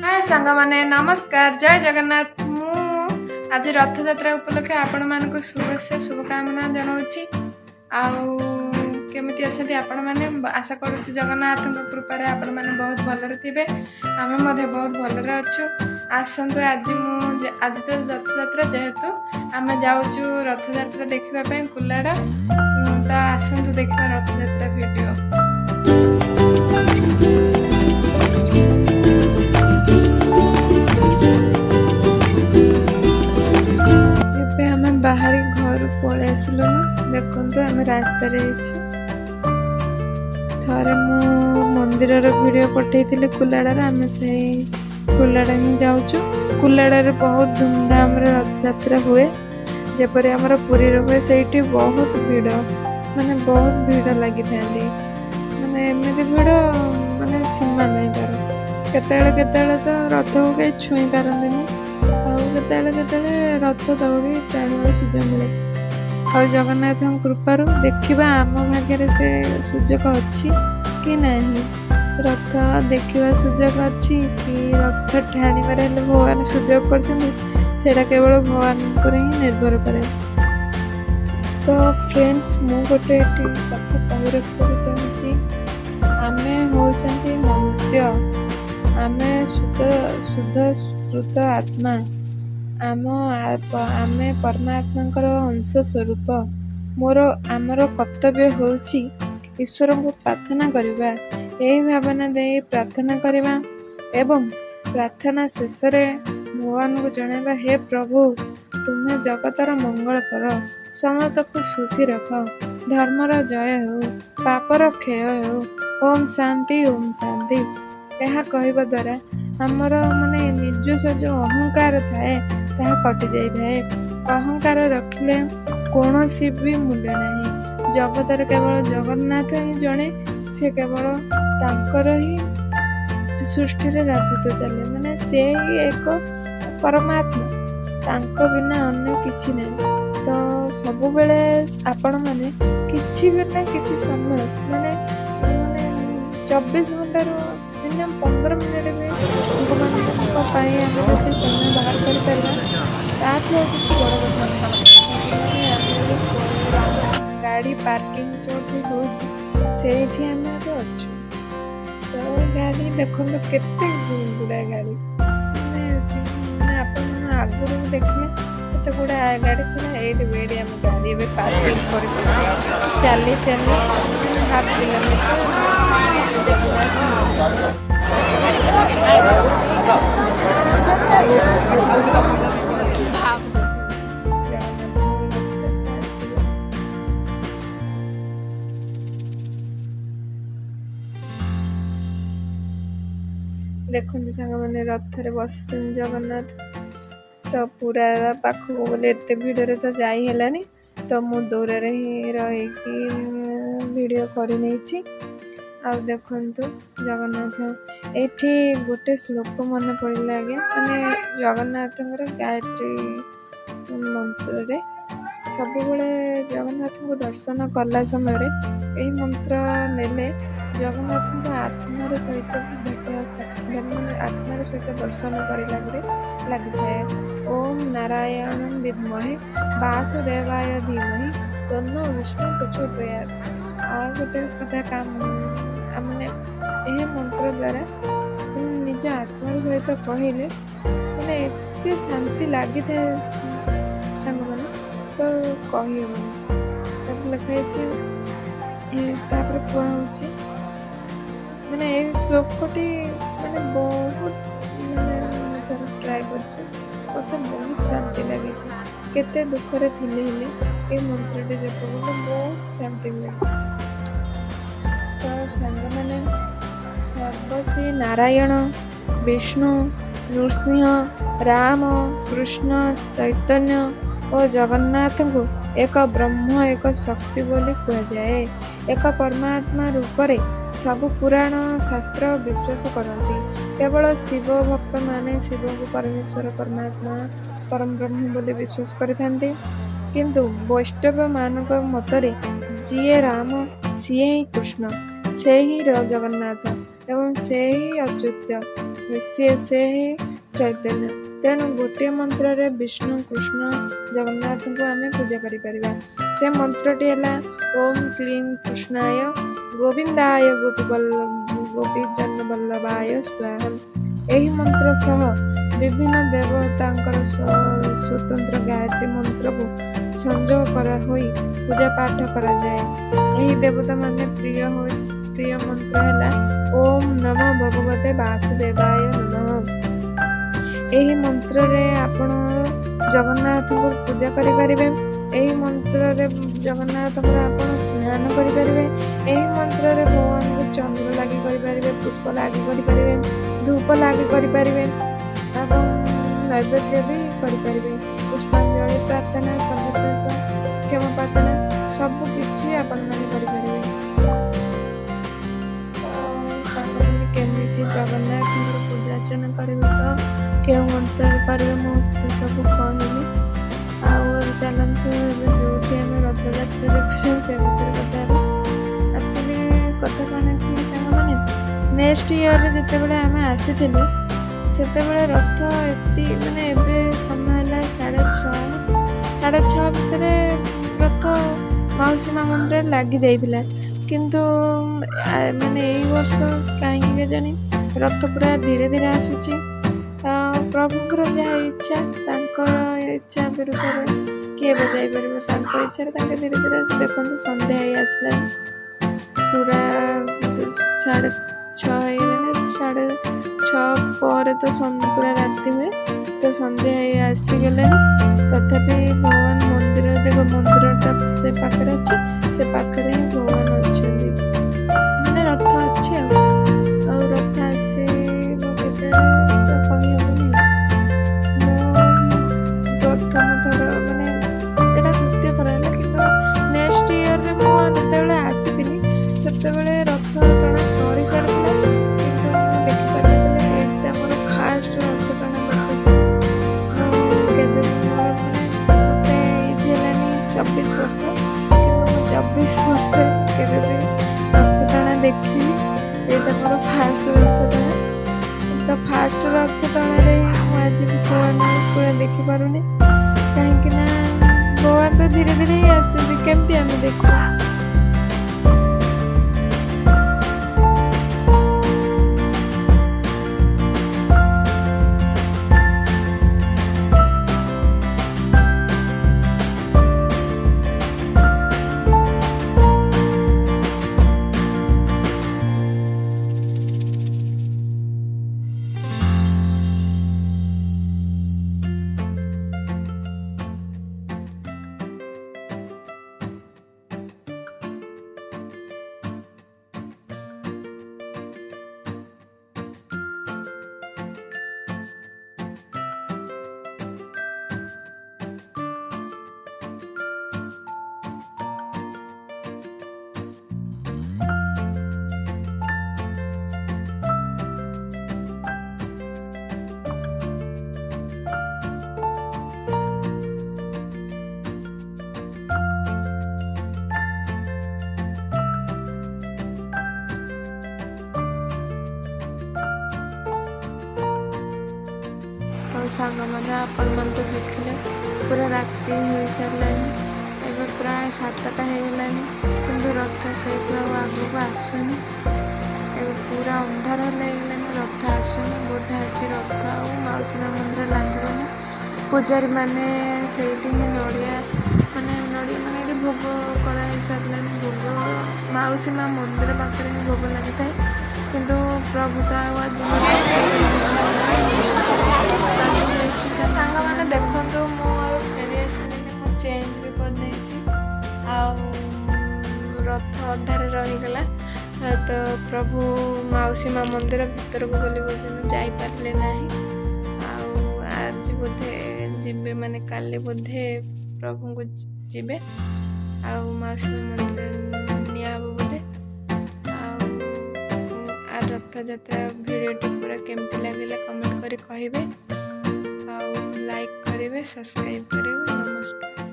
हाय सांग माने नमस्कार जय जगन्नाथ मु आज रथ यात्रा उपलक्षे आपण मानक शुभेच्छा शुभकामना जनाऊँगी केमिति अच्छे आपण मैंने आशा करुच्ची जगन्नाथ कृपार आपण मैंने बहुत भलरे थे आम बहुत भलरे अच्छु आसतु आज तो रथ यात्रा जेहेतु आम जाऊँ रथ यात्रा देखापी कुलाड़ा तो आसतु देखा रथ यात्रा वीडियो। बाहरी घर पलि आसिलु देखु आम रास्त थे मु मंदिर वीडियो पठे कुलाड़ार आम से कुलाड़ा ही जाऊँ कुलाड़ार बहुत धूमधाम रथ यात्रा हुए जपरी आमर पुरी हुए से बहुत भीड़ माने बहुत भीड़ लगी था माने एमती भीड़ माने सीमा नहीं तार केते तो रथ को कहीं छुई पारती केते रथ दौड़ी टाणुर सुजोग मिले आ जगन्नाथ कृपार देखा आम भाग्य से सुजोग अच्छी कि नहीं रथ देखा सुजोग अच्छी कि रथ टाणिबार भगवान सुजोग कर केवल भगवान पर ही निर्भर करे। तो फ्रेंड्स मु गोटे कथा कही रखा चाहूँगी आमे होचंती मनुष्य आमे शुद्ध श्रुत आत्मा आमे परमात्मा अंश स्वरूप मोर आमर कर्तव्य होची ईश्वर को प्रार्थना करवा यही भावना दे प्रार्थना करवा एवं प्रार्थना शेष भगवान को जनवा हे प्रभु तुम्हें जगतर मंगल कर समस्त को सुखी रख धर्मर जय हो पापर क्षय हो ओम शांति यह कहवा द्वारा आमर माने निजस्व जो अहंकार थाए ताहा कटि जाई थाए अहंकार रखिले कौन सी भी मूल्य नहीं जगतर केवल जगन्नाथ ही जड़े से केवल तांकर ही सृष्टि रे राजत्व चले माने से ही एक परमात्मा तांको बिना अन्य किछि नहीं। तो सब बेले आपण माने किछि भी ना किछि समय माने 24 घंटा मिनिमम 15 मिनट भी भगवान आम समय बाहर कर किसी बड़ कथा गाड़ी पार्किंग जो से आम अच्छु तो गाड़ी देखो केते गुड़ा गाड़ी आप आगुरी देखने केते गुड़ा गाड़ी थी ये आम गाड़ी ए पार्किंग कर चली हाफ किलोमीटर देखते सांग मैंने रथ बस जगन्नाथ तो पूरा पाखक बोले एत भिड़े तो जानी तो मु दूर ही रही वीडियो कर देखु जगन्नाथ ये गोटे श्लोक मन पड़ा आगे माने जगन्नाथ गायत्री मंत्र सब जगन्नाथ को दर्शन कला समय यही मंत्र नेले जगन्नाथ आत्मार सहित आत्मार सहित दर्शन कर लगी थाए ओम नारायण विद्महे वासुदेवाय धीमहि तन्नो विष्णु प्रचोदयात् आ गोटे कथा काम मैंने यह मंत्र द्वारा निज आत्मार सहित कहले मैंने एत शांति लगी था सांग मैंने तो कही लिखाई कहूँ मैंने ये श्लोकटी मैंने बहुत मैंने थर ट्राए कर बहुत शांति लगी केते दुखरे थिले ये मंत्रटी जप बहुत शांति लगे। तो सांग मैंने सर्वश्री नारायण विष्णु नृसिंह राम कृष्ण चैतन्य और जगन्नाथ को एक ब्रह्म एक शक्ति बोली कहुए एक परमात्मा रूप में सब पुराण शास्त्र विश्वास करती केवल शिव भक्त माने शिव को परमेश्वर परमात्मा परम ब्रह्म बोली विश्वास करते किंतु वैष्णव मानक मतरे जीए राम सी ही कृष्ण से ही जगन्नाथ एवं से ही अच्युत ସିଏ ସେ ହିଁ ଚୈତନ୍ୟ। ତେଣୁ ଗୋଟିଏ ମନ୍ତ୍ରରେ ବିଷ୍ଣୁ କୃଷ୍ଣ ଜଗନ୍ନାଥଙ୍କୁ ଆମେ ପୂଜା କରିପାରିବା। ସେ ମନ୍ତ୍ରଟି ହେଲା ଓମ୍ କ୍ଲିଂ କୃଷ୍ଣାୟ ଗୋବିନ୍ଦାୟ ଗୋପୀଜନ ବଲ୍ଲଭାୟ ସ୍ୱାହା। ଏହି ମନ୍ତ୍ର ସହ ବିଭିନ୍ନ ଦେବତାଙ୍କର ସ୍ୱତନ୍ତ୍ର ଗାୟତ୍ରୀ ମନ୍ତ୍ରକୁ ସଂଯୋଗ କରାହୋଇ ପୂଜା ପାଠ କରାଯାଏ। ଏହି ଦେବତାମାନେ ପ୍ରିୟ ମନ୍ତ୍ର ହେଲା ଓମ୍ ନମଃ ଭଗବତେ ବାସୁଦେବାୟ ନମଃ। ଏହି ମନ୍ତ୍ରରେ ଆପଣ ଜଗନ୍ନାଥଙ୍କୁ ପୂଜା କରିପାରିବେ। ଏହି ମନ୍ତ୍ରରେ ଜଗନ୍ନାଥଙ୍କର ଆପଣ ସ୍ନାନ କରିପାରିବେ। ଏହି ମନ୍ତ୍ରରେ ଭଗବାନଙ୍କୁ ଚନ୍ଦ୍ର ଲାଗି କରିପାରିବେ, ପୁଷ୍ପ ଲାଗି କରିପାରିବେ, ଧୂପ ଲାଗି କରିପାରିବେ ଏବଂ ନୈବେଦ୍ୟ ବି କରିପାରିବେ। ପୁଷ୍ପାଞ୍ଜଳି ପ୍ରାର୍ଥନା, ସବିଶେଷ କ୍ଷମା ପ୍ରାର୍ଥନା ସବୁ କିଛି ଆପଣମାନେ କରିପାରିବେ। ସାଙ୍ଗମାନେ କେମିତି ଜଗନ୍ନାଥଙ୍କର ପୂଜା ଅର୍ଚ୍ଚନା କରିବେ ତ କେଉଁ ମନ୍ତ୍ରରେ କରିବେ ମୁଁ ସେସବୁ କହିଲି। ଆଉ ଚାଲନ୍ତୁ ଏବେ ଯେଉଁଠି ଆମେ ରଥଯାତ୍ରା ଦେଖୁଛେ ସେ ବିଷୟରେ କଥା ହେବା। ଆକ୍ଚୁଆଲି କଥା କ'ଣ କି ସାଙ୍ଗମାନେ, ନେକ୍ସଟ ଇୟରରେ ଯେତେବେଳେ ଆମେ ଆସିଥିଲୁ ସେତେବେଳେ ରଥ ମାନେ ଏବେ ସମୟ ହେଲା 6:30 ଭିତରେ ରଥ ମାଉସୀ ମା ମନ୍ଦିରରେ ଲାଗି ଯାଇଥିଲା। କିନ୍ତୁ ମାନେ ଏଇ ବର୍ଷ କାହିଁକି କେଜାଣି ରଥ ପୁରା ଧୀରେ ଧୀରେ ଆସୁଛି। ପ୍ରଭୁଙ୍କର ଯାହା ଇଚ୍ଛା, ତାଙ୍କ ଇଚ୍ଛା ବିରୁଦ୍ଧରେ କିଏ ବଯାଇପାରିବ। ତାଙ୍କ ଇଚ୍ଛାରେ ତାଙ୍କେ ଧୀରେ ଧୀରେ ଦେଖନ୍ତୁ ସନ୍ଧ୍ୟା ହେଇ ଆସିଲାଣି, ପୁରା 6:30 ହେଇଗଲାଣି। 6:30 ପରେ ତ ପୁରା ରାତି ହୁଏ, ତ ସନ୍ଧ୍ୟା ହେଇ ଆସିଗଲାଣି। ତଥାପି ଭଗବାନ ମନ୍ଦିରଟା ସେ ପାଖରେ ଅଛି, ସେ ପାଖରେ ହିଁ ଭଗବାନ ଅଛନ୍ତି, ମାନେ ରଥ ଅଛି। ଆଉ ରଥ ଆସିବ କେତେବେଳେ ତ କହିହେବନି। ମୁଁ ପ୍ରଥମ ଥର ମାନେ ଏଇଟା ଦ୍ୱିତୀୟ ଥର ହେଲା, କିନ୍ତୁ ନେକ୍ସଟ ଇୟରରେ ମୁଁ ଯେତେବେଳେ ଆସିଥିଲି ସେତେବେଳେ ରଥ ଟଣା ସରିସାରିଥିଲା, କିନ୍ତୁ ମୁଁ ଦେଖିପାରିନଥିଲି। ଏଇଟା ମୋର ଫାଷ୍ଟ ରଥ ଟଣା ଦେଖୁଛି। ମୁଁ କେବେ ମୋତେ ଏଜ୍ ହେଲାଣି 24 ବର୍ଷ, କିନ୍ତୁ ମୁଁ 24 ବର୍ଷରେ କେବେ ବି ରଥ ଟଣା ଦେଖିନି। ଏଇଟା ମୋର ଫାଷ୍ଟ ରଥ ଟଣା। ତ ଫାଷ୍ଟ ରଥ ଟଣାରେ ମୁଁ ଆଜି ବି ଭଗବାନଙ୍କୁ ପୁରା ଦେଖିପାରୁନି, କାହିଁକି ନା ଭଗବାନ ତ ଧୀରେ ଧୀରେ ହିଁ ଆସୁଛନ୍ତି, କେମିତି ଆମେ ଦେଖିବା। ସାଙ୍ଗମାନେ ଆପଣମାନେ ତ ଦେଖିଲେ ପୁରା ରାତି ହେଇସାରିଲାଣି, ଏବେ ପ୍ରାୟ 7ଟା ହେଇଗଲାଣି, କିନ୍ତୁ ରଥ ସେଇଠୁ ଆଉ ଆଗକୁ ଆସୁନି। ଏବେ ପୁରା ଅନ୍ଧାର ହେଇଗଲାଣି, ରଥ ଆସୁନି। ବୋଧେ ଆଜି ରଥ ଆଉ ମାଉସୀ ମା ମନ୍ଦିର ଲାଗିବନି। ପୂଜାରୀ ମାନେ ସେଇଠି ହିଁ ନଡ଼ିଆ ମାନେ ଏଠି ଭୋଗ କରାହେଇସାରିଲାଣି। ଭୋଗ ମାଉସୀ ମା ମନ୍ଦିର ପାଖରେ ହିଁ ଭୋଗ ଲାଗିଥାଏ, କିନ୍ତୁ ପ୍ରଭୁ ତ ଆଉ ଆଜି ସାଙ୍ଗମାନେ ଦେଖନ୍ତୁ ମୁଁ ଆଉ ଫେରି ଆସିଲିନି, ମୁଁ ଚେଞ୍ଜ ବି କରିନେଇଛି। ଆଉ ରଥ ଅଧାରେ ରହିଗଲା, ତ ପ୍ରଭୁ ମାଉସୀ ମା ମନ୍ଦିର ଭିତରକୁ ବୋଲି ପର୍ଯ୍ୟନ୍ତ ଯାଇପାରିଲେ ନାହିଁ। ଆଉ ଆଜି ବୋଧେ ଯିବେ, ମାନେ କାଲି ବୋଧେ ପ୍ରଭୁଙ୍କୁ ଯିବେ ଆଉ ମାଉସୀ ମା ମନ୍ଦିର ନିଆହବ ବୋଧେ। ଆଉ ରଥଯାତ୍ରା ଭିଡ଼ିଓଟି ପୁରା କେମିତି ଲାଗିଲା କମେଣ୍ଟ କରି କହିବେ, ଆଉ ଲାଇକ୍ କରିବେ, ସବସ୍କ୍ରାଇବ୍ କରିବେ। ନମସ୍କାର।